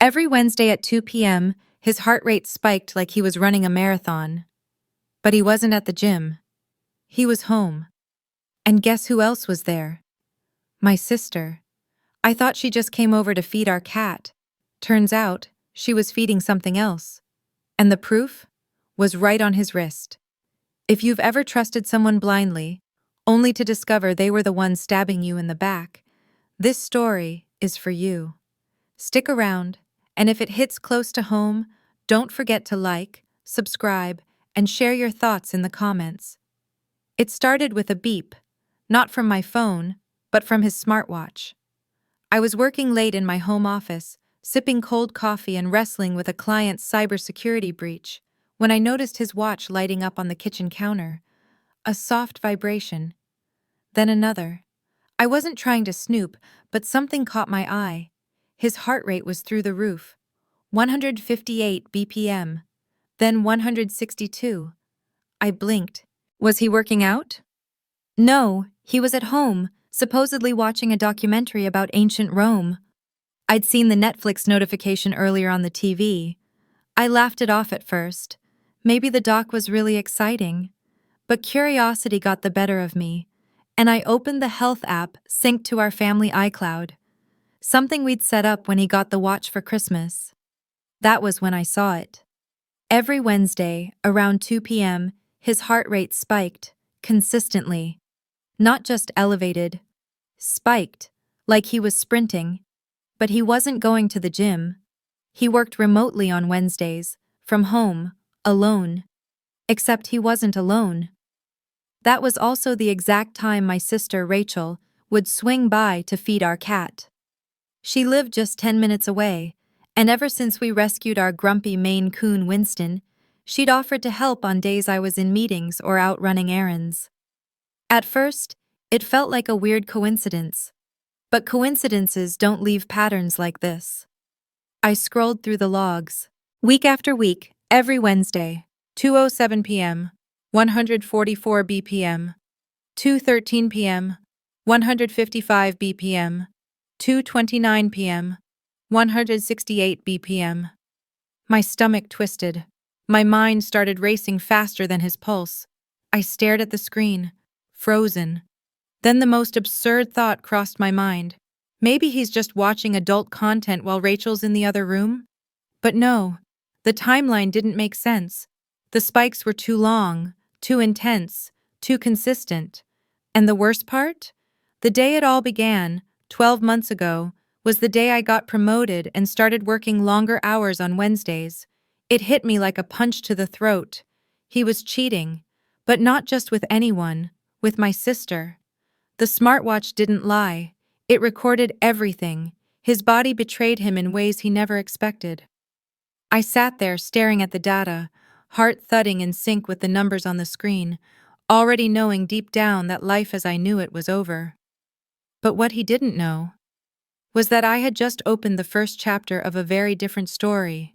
Every Wednesday at 2 p.m., his heart rate spiked like he was running a marathon. But he wasn't at the gym. He was home. And guess who else was there? My sister. I thought she just came over to feed our cat. Turns out, she was feeding something else. And the proof was right on his wrist. If you've ever trusted someone blindly, only to discover they were the ones stabbing you in the back, this story is for you. Stick around, and if it hits close to home, don't forget to like, subscribe, and share your thoughts in the comments. It started with a beep, not from my phone, but from his smartwatch. I was working late in my home office, sipping cold coffee and wrestling with a client's cybersecurity breach, when I noticed his watch lighting up on the kitchen counter. A soft vibration. Then another. I wasn't trying to snoop, but something caught my eye. His heart rate was through the roof. 158 BPM. Then 162. I blinked. Was he working out? No, he was at home, supposedly watching a documentary about ancient Rome. I'd seen the Netflix notification earlier on the TV. I laughed it off at first. Maybe the doc was really exciting. But curiosity got the better of me, and I opened the health app synced to our family iCloud. Something we'd set up when he got the watch for Christmas. That was when I saw it. Every Wednesday, around 2 p.m., his heart rate spiked, consistently. Not just elevated. Spiked, like he was sprinting. But he wasn't going to the gym. He worked remotely on Wednesdays, from home, alone. Except he wasn't alone. That was also the exact time my sister Rachel would swing by to feed our cat. She lived just 10 minutes away, and ever since we rescued our grumpy Maine Coon Winston, she'd offered to help on days I was in meetings or out running errands. At first, it felt like a weird coincidence. But coincidences don't leave patterns like this. I scrolled through the logs. Week after week, every Wednesday, 2:07 p.m., 144 BPM, 2:13 p.m., 155 BPM, 2:29 p.m., 168 BPM. My stomach twisted. My mind started racing faster than his pulse. I stared at the screen, frozen. Then the most absurd thought crossed my mind. Maybe he's just watching adult content while Rachel's in the other room? But no, the timeline didn't make sense. The spikes were too long, too intense, too consistent. And the worst part? The day it all began, 12 months ago, was the day I got promoted and started working longer hours on Wednesdays. It hit me like a punch to the throat. He was cheating, but not just with anyone, with my sister. The smartwatch didn't lie. It recorded everything. His body betrayed him in ways he never expected. I sat there staring at the data, heart thudding in sync with the numbers on the screen, already knowing deep down that life as I knew it was over. But what he didn't know was that I had just opened the first chapter of a very different story.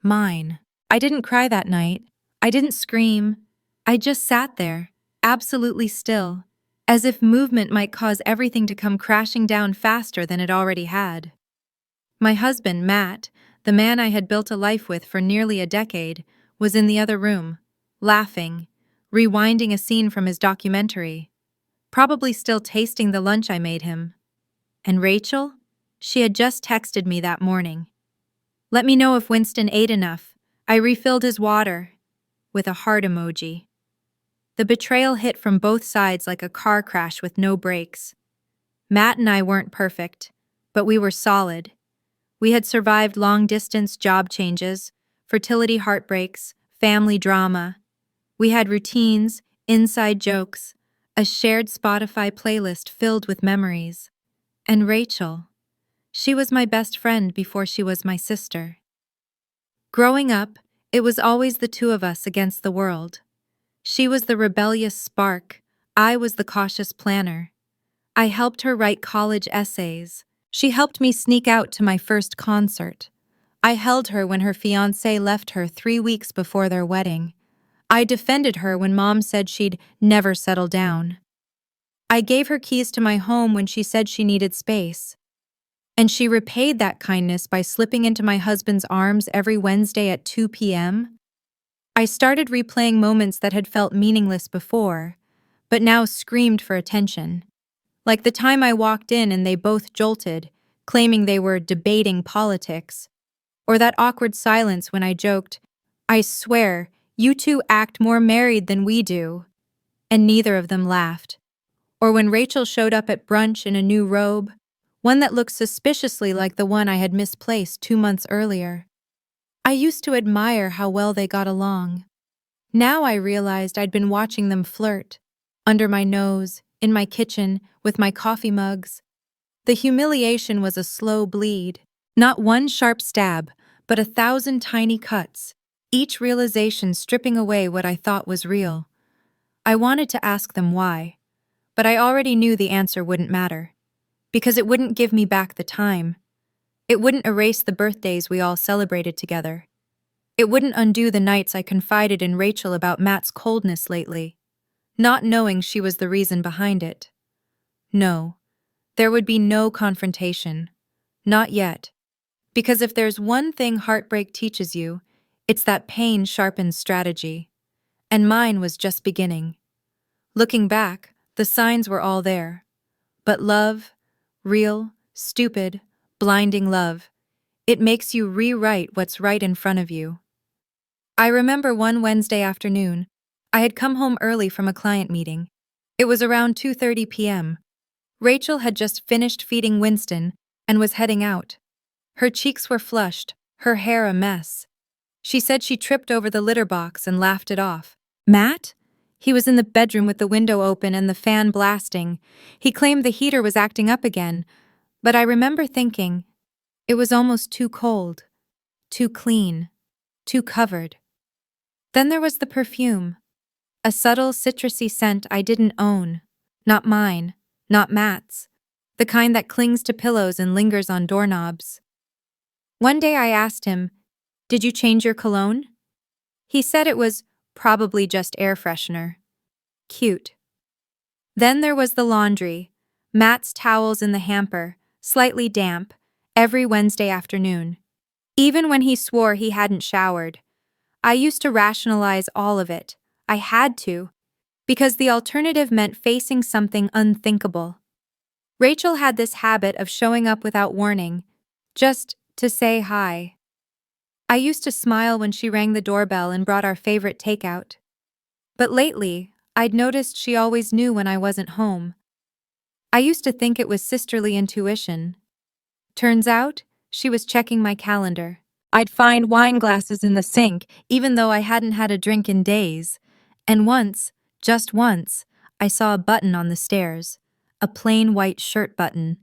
Mine. I didn't cry that night. I didn't scream. I just sat there, absolutely still, as if movement might cause everything to come crashing down faster than it already had. My husband, Matt, the man I had built a life with for nearly a decade, was in the other room, laughing, rewinding a scene from his documentary, probably still tasting the lunch I made him. And Rachel? She had just texted me that morning. Let me know if Winston ate enough. I refilled his water, with a heart emoji. The betrayal hit from both sides like a car crash with no brakes. Matt and I weren't perfect, but we were solid. We had survived long-distance job changes, fertility heartbreaks, family drama. We had routines, inside jokes, a shared Spotify playlist filled with memories. And Rachel. She was my best friend before she was my sister. Growing up, it was always the two of us against the world. She was the rebellious spark, I was the cautious planner. I helped her write college essays. She helped me sneak out to my first concert. I held her when her fiancé left her 3 weeks before their wedding. I defended her when Mom said she'd never settle down. I gave her keys to my home when she said she needed space. And she repaid that kindness by slipping into my husband's arms every Wednesday at 2 p.m. I started replaying moments that had felt meaningless before, but now screamed for attention. Like the time I walked in and they both jolted, claiming they were debating politics. Or that awkward silence when I joked, "I swear, you two act more married than we do." And neither of them laughed. Or when Rachel showed up at brunch in a new robe, one that looked suspiciously like the one I had misplaced 2 months earlier. I used to admire how well they got along. Now I realized I'd been watching them flirt, under my nose, in my kitchen, with my coffee mugs. The humiliation was a slow bleed, not one sharp stab, but 1,000 tiny cuts, each realization stripping away what I thought was real. I wanted to ask them why, but I already knew the answer wouldn't matter, because it wouldn't give me back the time. It wouldn't erase the birthdays we all celebrated together. It wouldn't undo the nights I confided in Rachel about Matt's coldness lately, not knowing she was the reason behind it. No, there would be no confrontation. Not yet. Because if there's one thing heartbreak teaches you, it's that pain sharpens strategy. And mine was just beginning. Looking back, the signs were all there. But love, real, stupid, blinding love, it makes you rewrite what's right in front of you. I remember one Wednesday afternoon, I had come home early from a client meeting. It was around 2:30 p.m. Rachel had just finished feeding Winston and was heading out. Her cheeks were flushed, her hair a mess. She said she tripped over the litter box and laughed it off. Matt? He was in the bedroom with the window open and the fan blasting. He claimed the heater was acting up again, but I remember thinking, it was almost too cold, too clean, too covered. Then there was the perfume, a subtle citrusy scent I didn't own. Not mine, not Matt's, the kind that clings to pillows and lingers on doorknobs. One day I asked him, "Did you change your cologne?" He said it was probably just air freshener. Cute. Then there was the laundry, Matt's towels in the hamper, slightly damp, every Wednesday afternoon. Even when he swore he hadn't showered, I used to rationalize all of it. I had to, because the alternative meant facing something unthinkable. Rachel had this habit of showing up without warning, just to say hi. I used to smile when she rang the doorbell and brought our favorite takeout. But lately, I'd noticed she always knew when I wasn't home. I used to think it was sisterly intuition. Turns out, she was checking my calendar. I'd find wine glasses in the sink, even though I hadn't had a drink in days. And once, just once, I saw a button on the stairs, a plain white shirt button.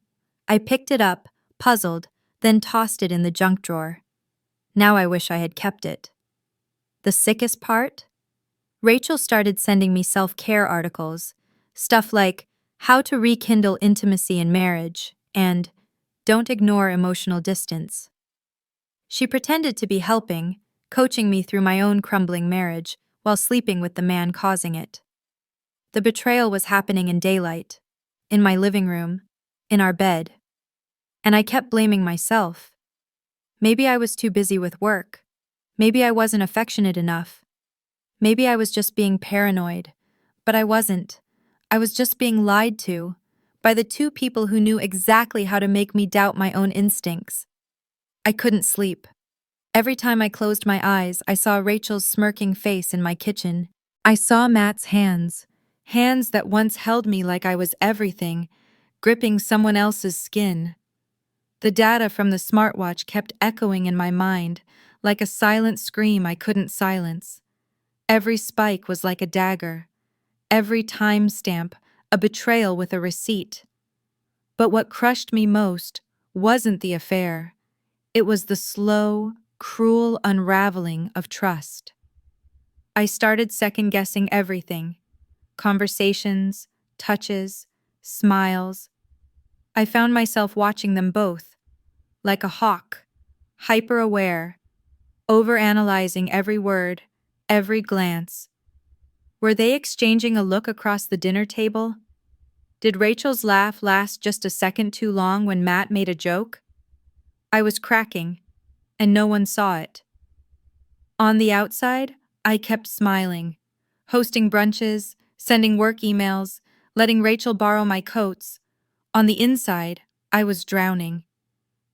I picked it up, puzzled, then tossed it in the junk drawer. Now I wish I had kept it. The sickest part? Rachel started sending me self-care articles, stuff like How to Rekindle Intimacy in Marriage and Don't Ignore Emotional Distance. She pretended to be helping, coaching me through my own crumbling marriage while sleeping with the man causing it. The betrayal was happening in daylight, in my living room, in our bed. And I kept blaming myself. Maybe I was too busy with work. Maybe I wasn't affectionate enough. Maybe I was just being paranoid. But I wasn't. I was just being lied to by the two people who knew exactly how to make me doubt my own instincts. I couldn't sleep. Every time I closed my eyes, I saw Rachel's smirking face in my kitchen. I saw Matt's hands that once held me like I was everything, gripping someone else's skin. The data from the smartwatch kept echoing in my mind, like a silent scream I couldn't silence. Every spike was like a dagger. Every timestamp, a betrayal with a receipt. But what crushed me most wasn't the affair. It was the slow, cruel unraveling of trust. I started second-guessing everything. Conversations, touches, smiles. I found myself watching them both, like a hawk, hyper-aware, overanalyzing every word, every glance. Were they exchanging a look across the dinner table? Did Rachel's laugh last just a second too long when Matt made a joke? I was cracking, and no one saw it. On the outside, I kept smiling, hosting brunches, sending work emails, letting Rachel borrow my coats. On the inside, I was drowning.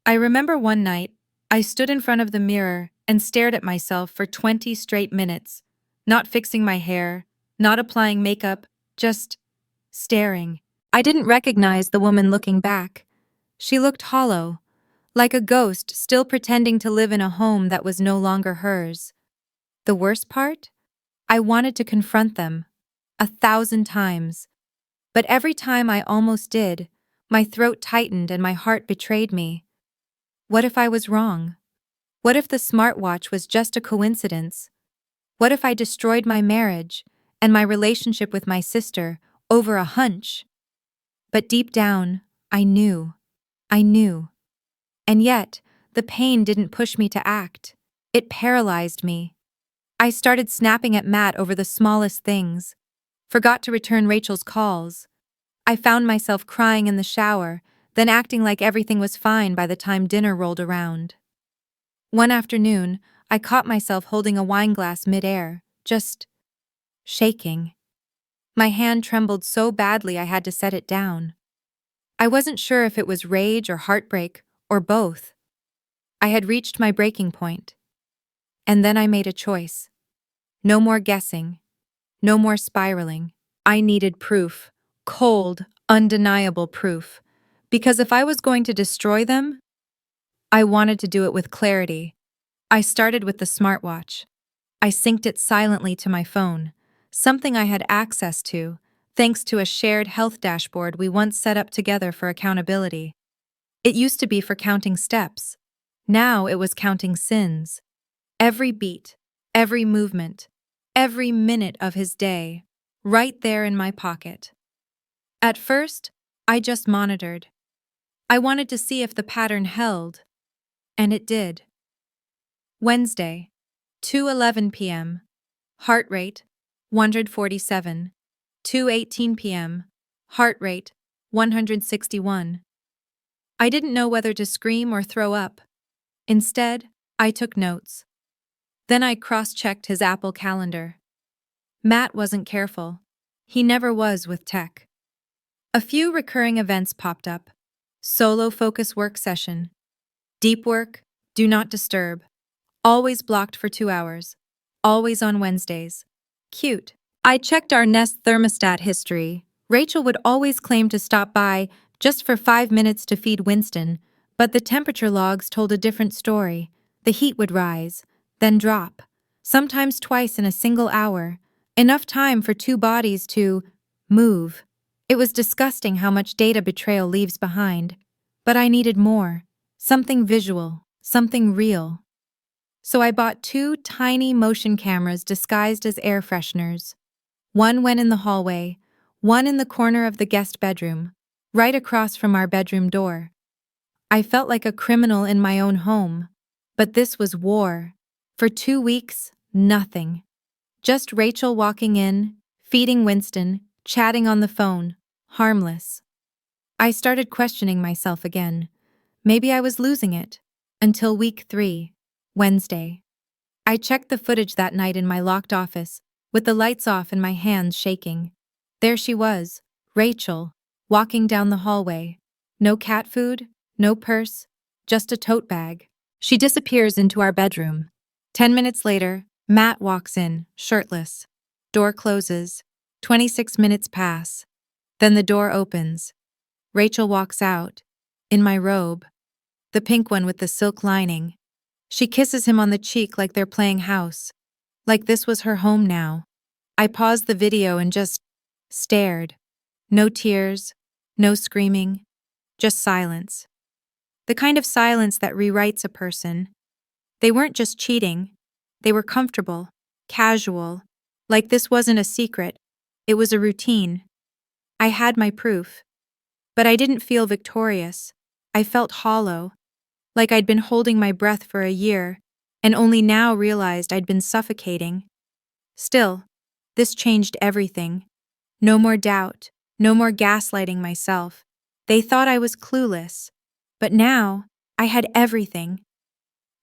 I remember one night, I stood in front of the mirror and stared at myself for 20 straight minutes, not fixing my hair, not applying makeup, just staring. I didn't recognize the woman looking back. She looked hollow, like a ghost still pretending to live in a home that was no longer hers. The worst part? I wanted to confront them, 1,000 times. But every time I almost did, my throat tightened and my heart betrayed me. What if I was wrong? What if the smartwatch was just a coincidence? What if I destroyed my marriage and my relationship with my sister over a hunch? But deep down, I knew. I knew. And yet, the pain didn't push me to act. It paralyzed me. I started snapping at Matt over the smallest things, forgot to return Rachel's calls. I found myself crying in the shower, then acting like everything was fine by the time dinner rolled around. One afternoon, I caught myself holding a wine glass midair, just shaking. My hand trembled so badly I had to set it down. I wasn't sure if it was rage or heartbreak, or both. I had reached my breaking point. And then I made a choice. No more guessing. No more spiraling. I needed proof. Cold, undeniable proof. Because if I was going to destroy them, I wanted to do it with clarity. I started with the smartwatch. I synced it silently to my phone, something I had access to, thanks to a shared health dashboard we once set up together for accountability. It used to be for counting steps. Now it was counting sins. Every beat, every movement, every minute of his day, right there in my pocket. At first, I just monitored. I wanted to see if the pattern held, and it did. Wednesday, 2:11 p.m. Heart rate, 147. 2:18 p.m. Heart rate, 161. I didn't know whether to scream or throw up. Instead, I took notes. Then I cross-checked his Apple Calendar. Matt wasn't careful. He never was with tech. A few recurring events popped up. Solo focus work session. Deep work, do not disturb. Always blocked for 2 hours. Always on Wednesdays. Cute. I checked our Nest thermostat history. Rachel would always claim to stop by just for 5 minutes to feed Winston, but the temperature logs told a different story. The heat would rise, then drop, sometimes twice in a single hour, enough time for 2 bodies to move. It was disgusting how much data betrayal leaves behind, but I needed more, something visual, something real. So I bought 2 tiny motion cameras disguised as air fresheners. One went in the hallway, one in the corner of the guest bedroom, right across from our bedroom door. I felt like a criminal in my own home, but this was war. For 2 weeks, nothing. Just Rachel walking in, feeding Winston, chatting on the phone, harmless. I started questioning myself again. Maybe I was losing it. Until week 3, Wednesday. I checked the footage that night in my locked office, with the lights off and my hands shaking. There she was, Rachel, walking down the hallway. No cat food, no purse, just a tote bag. She disappears into our bedroom. 10 minutes later, Matt walks in, shirtless. Door closes. 26 minutes pass. Then the door opens. Rachel walks out, in my robe, the pink one with the silk lining. She kisses him on the cheek like they're playing house, like this was her home now. I paused the video and just stared. No tears, no screaming, just silence. The kind of silence that rewrites a person. They weren't just cheating, they were comfortable, casual, like this wasn't a secret, it was a routine. I had my proof, but I didn't feel victorious. I felt hollow, like I'd been holding my breath for a year, and only now realized I'd been suffocating. Still, this changed everything. No more doubt, No more gaslighting myself. They thought I was clueless. But now, I had everything.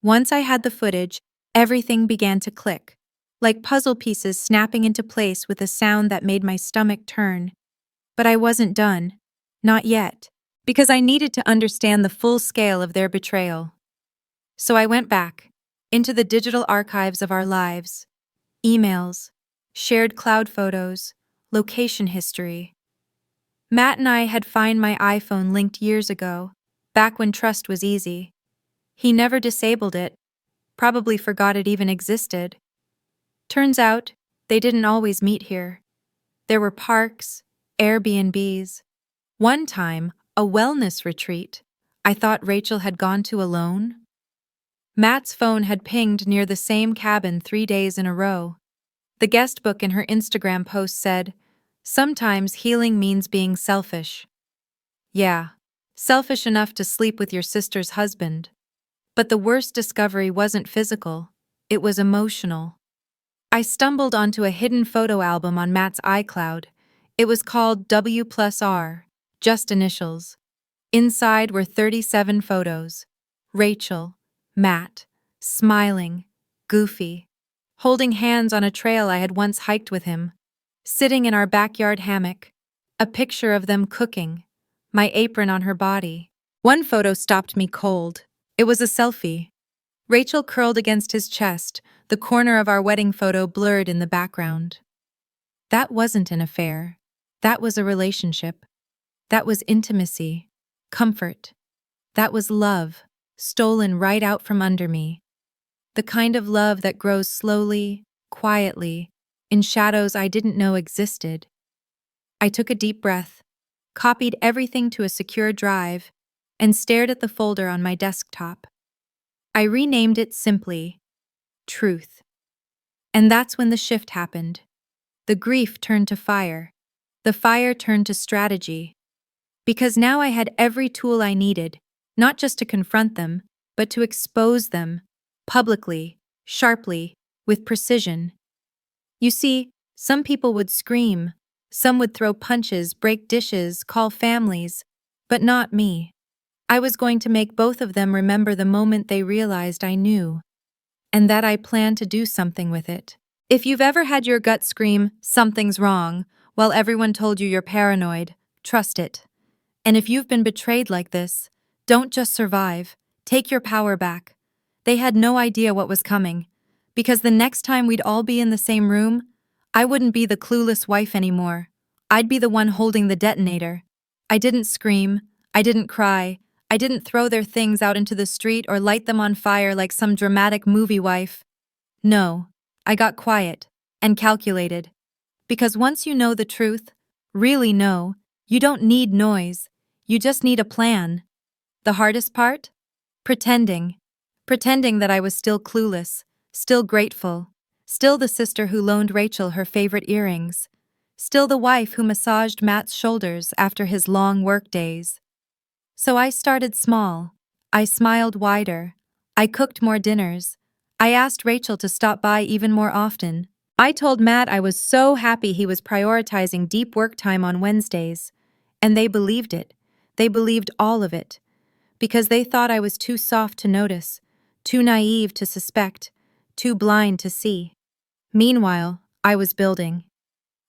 Once I had the footage, everything began to click, like puzzle pieces snapping into place with a sound that made my stomach turn. But I wasn't done. Not yet. Because I needed to understand the full scale of their betrayal. So I went back, into the digital archives of our lives. Emails, shared cloud photos, location history. Matt and I had found my iPhone linked years ago, back when trust was easy. He never disabled it, probably forgot it even existed. Turns out, they didn't always meet here. There were parks, Airbnbs. One time, a wellness retreat I thought Rachel had gone to alone. Matt's phone had pinged near the same cabin 3 days in a row. The guest book in her Instagram post said, "Sometimes healing means being selfish." Yeah, selfish enough to sleep with your sister's husband. But the worst discovery wasn't physical, it was emotional. I stumbled onto a hidden photo album on Matt's iCloud. It was called W+R, just initials. Inside were 37 photos. Rachel, Matt, smiling, goofy, holding hands on a trail I had once hiked with him, sitting in our backyard hammock, a picture of them cooking, my apron on her body. One photo stopped me cold. It was a selfie. Rachel curled against his chest, the corner of our wedding photo blurred in the background. That wasn't an affair. That was a relationship. That was intimacy, comfort. That was love, stolen right out from under me. The kind of love that grows slowly, quietly, in shadows I didn't know existed. I took a deep breath, copied everything to a secure drive, and stared at the folder on my desktop. I renamed it simply Truth. And that's when the shift happened. The grief turned to fire. The fire turned to strategy. Because now I had every tool I needed, not just to confront them, but to expose them, publicly, sharply, with precision. You see, some people would scream, some would throw punches, break dishes, call families, but not me. I was going to make both of them remember the moment they realized I knew, and that I planned to do something with it. If you've ever had your gut scream, "Something's wrong," while everyone told you you're paranoid, trust it. And if you've been betrayed like this, don't just survive, take your power back. They had no idea what was coming, because the next time we'd all be in the same room, I wouldn't be the clueless wife anymore. I'd be the one holding the detonator. I didn't scream, I didn't cry, I didn't throw their things out into the street or light them on fire like some dramatic movie wife. No, I got quiet and calculated. Because once you know the truth, really know, you don't need noise, you just need a plan. The hardest part? Pretending. Pretending that I was still clueless, still grateful, still the sister who loaned Rachel her favorite earrings, still the wife who massaged Matt's shoulders after his long work days. So I started small. I smiled wider. I cooked more dinners. I asked Rachel to stop by even more often. I told Matt I was so happy he was prioritizing deep work time on Wednesdays. And they believed it. They believed all of it. Because they thought I was too soft to notice, too naive to suspect, too blind to see. Meanwhile, I was building.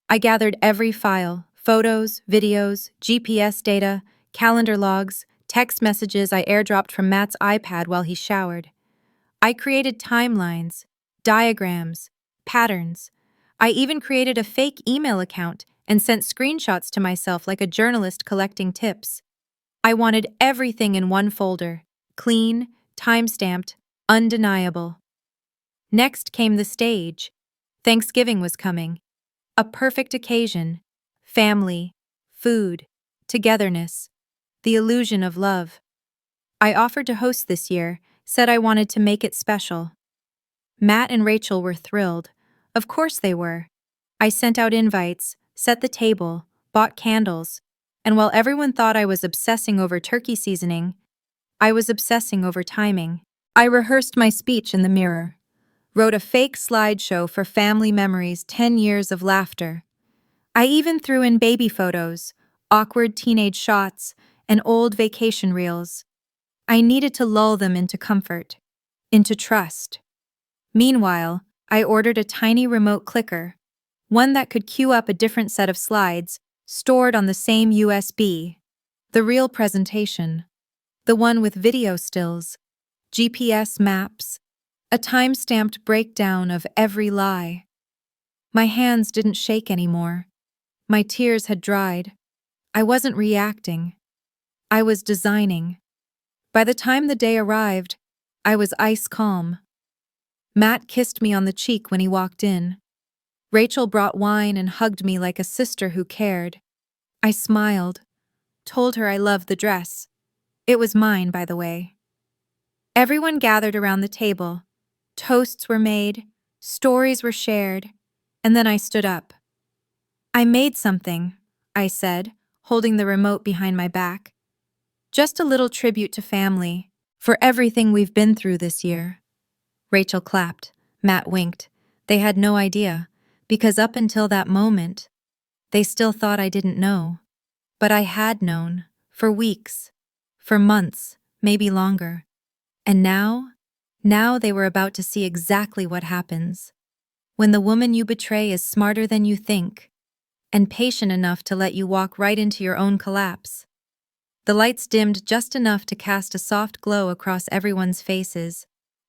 I gathered every file, photos, videos, GPS data, calendar logs, text messages I airdropped from Matt's iPad while he showered. I created timelines, diagrams, patterns. I even created a fake email account and sent screenshots to myself like a journalist collecting tips. I wanted everything in one folder, clean, time-stamped, undeniable. Next came the stage. Thanksgiving was coming. A perfect occasion. Family, food, togetherness, the illusion of love. I offered to host this year, said I wanted to make it special. Matt and Rachel were thrilled. Of course they were. I sent out invites, set the table, bought candles, and while everyone thought I was obsessing over turkey seasoning, I was obsessing over timing. I rehearsed my speech in the mirror, wrote a fake slideshow for family memories, 10 years of laughter. I even threw in baby photos, awkward teenage shots, and old vacation reels. I needed to lull them into comfort, into trust. Meanwhile, I ordered a tiny remote clicker, one that could queue up a different set of slides, stored on the same USB. The real presentation. The one with video stills, GPS maps, a time-stamped breakdown of every lie. My hands didn't shake anymore. My tears had dried. I wasn't reacting. I was designing. By the time the day arrived, I was ice calm. Matt kissed me on the cheek when he walked in. Rachel brought wine and hugged me like a sister who cared. I smiled, told her I loved the dress. It was mine, by the way. Everyone gathered around the table. Toasts were made, stories were shared, and then I stood up. I made something, I said, holding the remote behind my back. Just a little tribute to family, for everything we've been through this year. Rachel clapped. Matt winked. They had no idea, because up until that moment, they still thought I didn't know. But I had known, for weeks, for months, maybe longer. And now they were about to see exactly what happens. When the woman you betray is smarter than you think, and patient enough to let you walk right into your own collapse. The lights dimmed just enough to cast a soft glow across everyone's faces.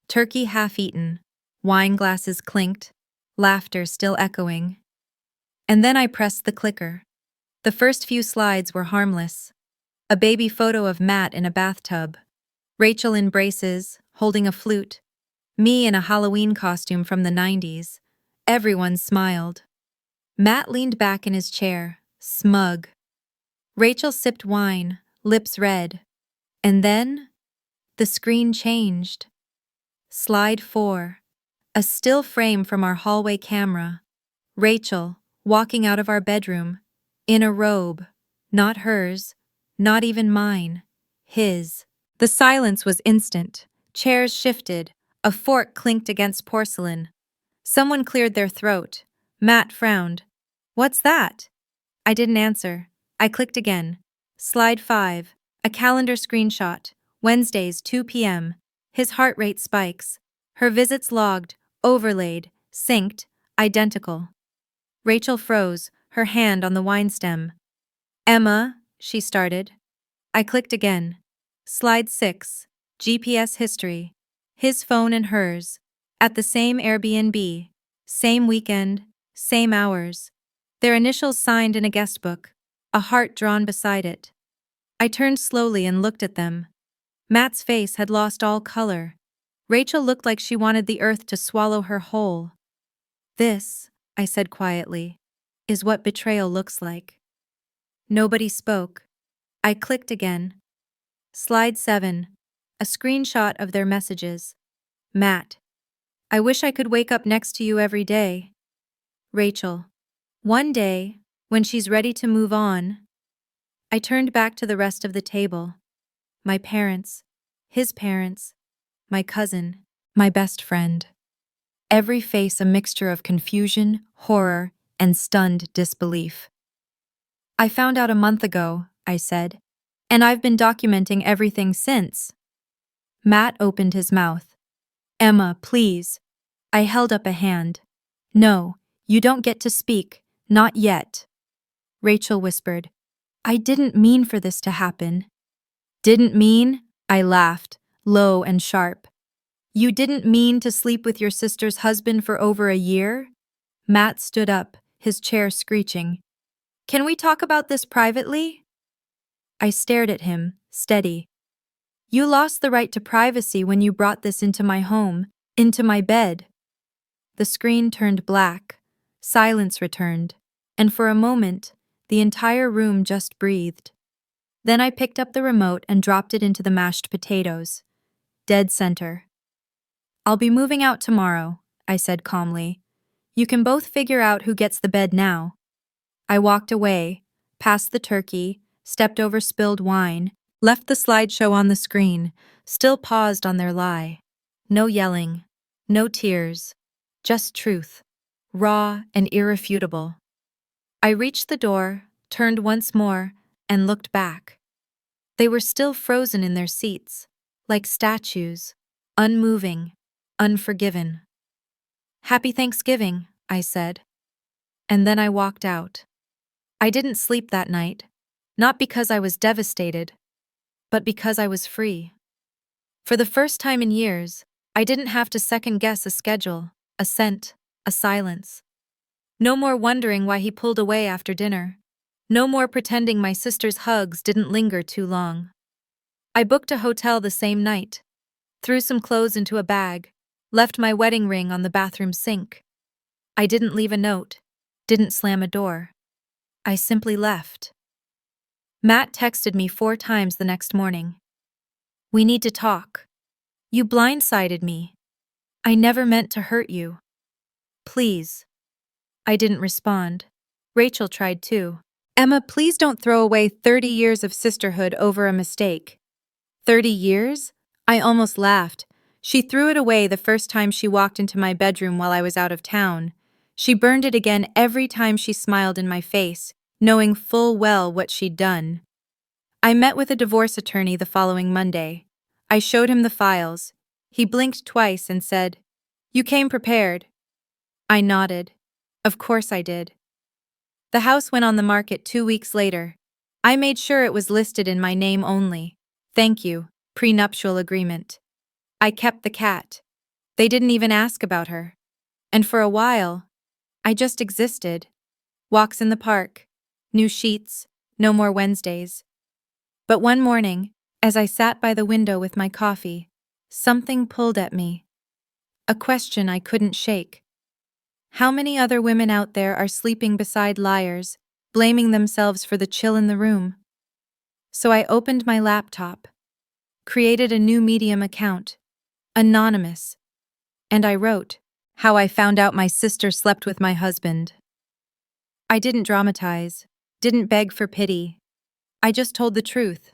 Turkey half-eaten, wine glasses clinked, laughter still echoing. And then I pressed the clicker. The first few slides were harmless. A baby photo of Matt in a bathtub, Rachel in braces, holding a flute, me in a Halloween costume from the 90s. Everyone smiled. Matt leaned back in his chair, smug. Rachel sipped wine, lips red. And then, the screen changed. Slide 4. A still frame from our hallway camera. Rachel, walking out of our bedroom, in a robe. Not hers, not even mine. His. The silence was instant. Chairs shifted. A fork clinked against porcelain. Someone cleared their throat. Matt frowned. "What's that?" I didn't answer. I clicked again. Slide 5. A calendar screenshot. Wednesdays, 2 p.m. His heart rate spikes. Her visits logged, overlaid, synced, identical. Rachel froze, her hand on the wine stem. "Emma," she started. I clicked again. Slide 6. GPS history. His phone and hers. At the same Airbnb. Same weekend. Same hours. Their initials signed in a guest book. A heart drawn beside it. I turned slowly and looked at them. Matt's face had lost all color. Rachel looked like she wanted the earth to swallow her whole. "This," I said quietly, "is what betrayal looks like." Nobody spoke. I clicked again. Slide 7. A screenshot of their messages. Matt. "I wish I could wake up next to you every day." Rachel. "One day, when she's ready to move on." I turned back to the rest of the table. My parents, his parents, my cousin, my best friend. Every face a mixture of confusion, horror, and stunned disbelief. "I found out a month ago," I said, "and I've been documenting everything since." Matt opened his mouth. "Emma, please." I held up a hand. "No, you don't get to speak, not yet." Rachel whispered, "I didn't mean for this to happen." "Didn't mean?" I laughed, low and sharp. "You didn't mean to sleep with your sister's husband for over a year?" Matt stood up, his chair screeching. "Can we talk about this privately?" I stared at him, steady. "You lost the right to privacy when you brought this into my home, into my bed." The screen turned black. Silence returned, and for a moment, the entire room just breathed. Then I picked up the remote and dropped it into the mashed potatoes. Dead center. "I'll be moving out tomorrow," I said calmly. "You can both figure out who gets the bed now." I walked away, passed the turkey, stepped over spilled wine, left the slideshow on the screen, still paused on their lie. No yelling, no tears, just truth, raw and irrefutable. I reached the door, turned once more, and looked back. They were still frozen in their seats, like statues, unmoving, unforgiven. "Happy Thanksgiving," I said. And then I walked out. I didn't sleep that night, not because I was devastated, but because I was free. For the first time in years, I didn't have to second-guess a schedule, a scent, a silence. No more wondering why he pulled away after dinner. No more pretending my sister's hugs didn't linger too long. I booked a hotel the same night, threw some clothes into a bag, left my wedding ring on the bathroom sink. I didn't leave a note, didn't slam a door. I simply left. Matt texted me 4 times the next morning. "We need to talk. You blindsided me. I never meant to hurt you. Please." I didn't respond. Rachel tried too. "Emma, please don't throw away 30 years of sisterhood over a mistake." 30 years? I almost laughed. She threw it away the first time she walked into my bedroom while I was out of town. She burned it again every time she smiled in my face, knowing full well what she'd done. I met with a divorce attorney the following Monday. I showed him the files. He blinked twice and said, "You came prepared." I nodded. Of course I did. The house went on the market 2 weeks later. I made sure it was listed in my name only. "Thank you, prenuptial agreement." I kept the cat. They didn't even ask about her. And for a while, I just existed. Walks in the park, new sheets, no more Wednesdays. But one morning, as I sat by the window with my coffee, something pulled at me. A question I couldn't shake. How many other women out there are sleeping beside liars, blaming themselves for the chill in the room? So I opened my laptop, created a new Medium account, anonymous, and I wrote how I found out my sister slept with my husband. I didn't dramatize, didn't beg for pity. I just told the truth.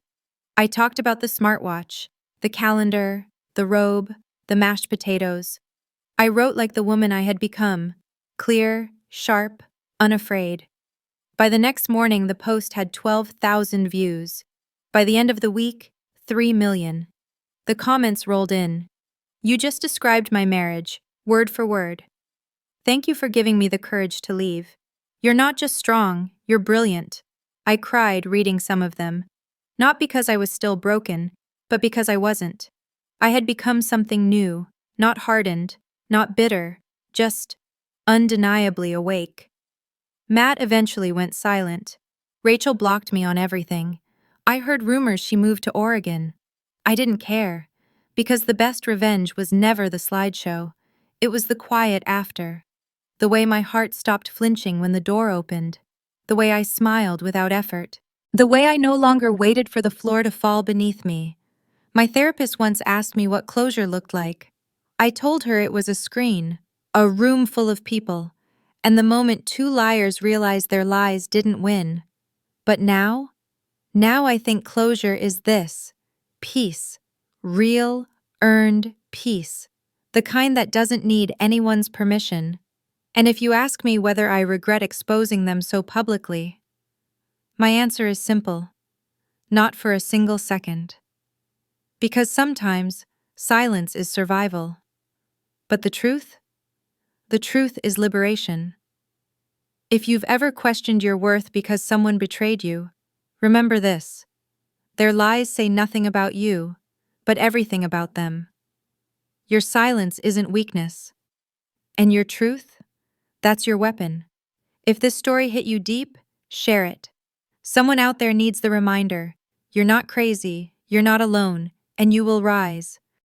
I talked about the smartwatch, the calendar, the robe, the mashed potatoes. I wrote like the woman I had become, clear, sharp, unafraid. By the next morning, the post had 12,000 views. By the end of the week, 3 million. The comments rolled in. "You just described my marriage, word for word. Thank you for giving me the courage to leave. You're not just strong, you're brilliant." I cried reading some of them. Not because I was still broken, but because I wasn't. I had become something new, not hardened, not bitter, just undeniably awake. Matt eventually went silent. Rachel blocked me on everything. I heard rumors she moved to Oregon. I didn't care, because the best revenge was never the slideshow. It was the quiet after. The way my heart stopped flinching when the door opened. The way I smiled without effort. The way I no longer waited for the floor to fall beneath me. My therapist once asked me what closure looked like. I told her it was a screen, a room full of people, and the moment 2 liars realized their lies didn't win. But now I think closure is this: peace. Real, earned peace. The kind that doesn't need anyone's permission. And if you ask me whether I regret exposing them so publicly, my answer is simple: not for a single second. Because sometimes, silence is survival. But the truth? The truth is liberation. If you've ever questioned your worth because someone betrayed you, remember this: their lies say nothing about you, but everything about them. Your silence isn't weakness. And your truth? That's your weapon. If this story hit you deep, share it. Someone out there needs the reminder: you're not crazy, you're not alone, and you will rise.